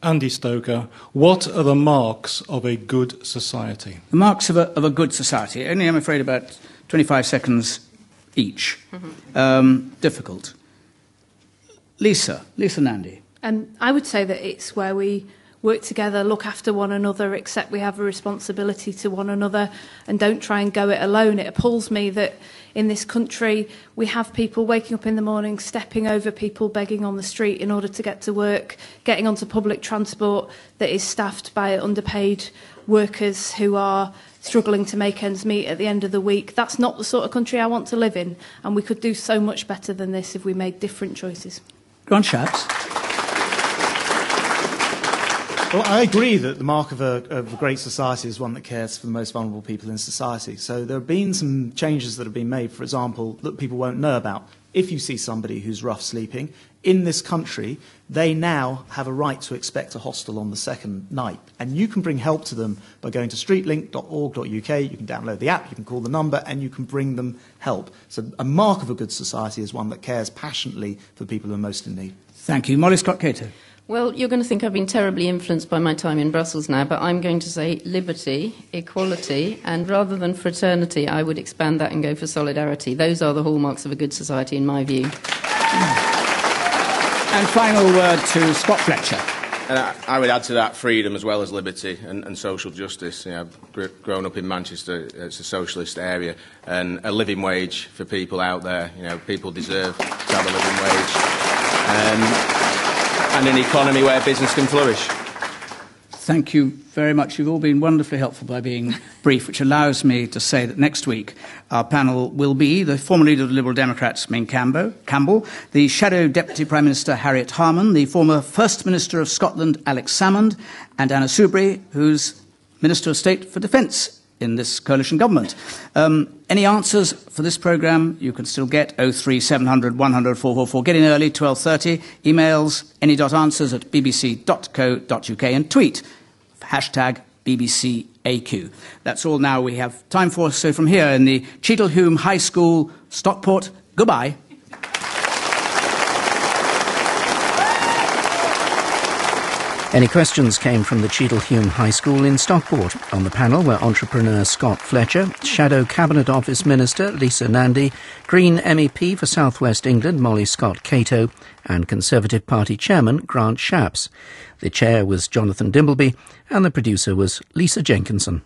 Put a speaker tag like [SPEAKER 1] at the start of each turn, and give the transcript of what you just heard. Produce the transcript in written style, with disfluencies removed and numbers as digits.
[SPEAKER 1] Andy Stoker, what are the marks of a good society?
[SPEAKER 2] The marks of a good society, only I'm afraid about 25 seconds each. Difficult. Lisa Nandy.
[SPEAKER 3] I would say that it's where we work together, look after one another, accept we have a responsibility to one another, and don't try and go it alone. It appalls me that in this country we have people waking up in the morning, stepping over people begging on the street in order to get to work, getting onto public transport that is staffed by underpaid workers who are struggling to make ends meet at the end of the week. That's not the sort of country I want to live in, and we could do so much better than this if we made different choices.
[SPEAKER 2] Grant Shapps.
[SPEAKER 4] Well, I agree that the mark of a great society is one that cares for the most vulnerable people in society. So there have been some changes that have been made, for example, that people won't know about. If you see somebody who's rough sleeping, in this country, they now have a right to expect a hostel on the second night. And you can bring help to them by going to streetlink.org.uk, you can download the app, you can call the number, and you can bring them help. So a mark of a good society is one that cares passionately for people who are most in need.
[SPEAKER 2] Thank you. Molly Scott-Cato.
[SPEAKER 5] Well, you're going to think I've been terribly influenced by my time in Brussels now, but I'm going to say liberty, equality, and rather than fraternity, I would expand that and go for solidarity. Those are the hallmarks of a good society, in my view.
[SPEAKER 2] And final word to Scott Fletcher.
[SPEAKER 6] And I would add to that freedom as well as liberty and social justice. You know, I've grown up in Manchester, it's a socialist area, and a living wage for people out there. You know, people deserve to have a living wage. And an economy where business can flourish.
[SPEAKER 2] Thank you very much. You've all been wonderfully helpful by being brief, which allows me to say that next week our panel will be the former leader of the Liberal Democrats, Min Campbell, the Shadow Deputy Prime Minister, Harriet Harman, the former First Minister of Scotland, Alex Salmond, and Anna Soubry, who's Minister of State for Defence in this coalition government. Any answers for this programme you can still get 03700 100 444. Get in early, 12:30. Emails any.answers@bbc.co.uk and tweet #BBCAQ. That's all now we have time for. So from here in the Cheadle Hulme High School, Stockport, goodbye.
[SPEAKER 7] Any questions came from the Cheadle Hulme High School in Stockport. On the panel were entrepreneur Scott Fletcher, Shadow Cabinet Office Minister Lisa Nandy, Green MEP for South West England Molly Scott-Cato, and Conservative Party Chairman Grant Shapps. The chair was Jonathan Dimbleby and the producer was Lisa Jenkinson.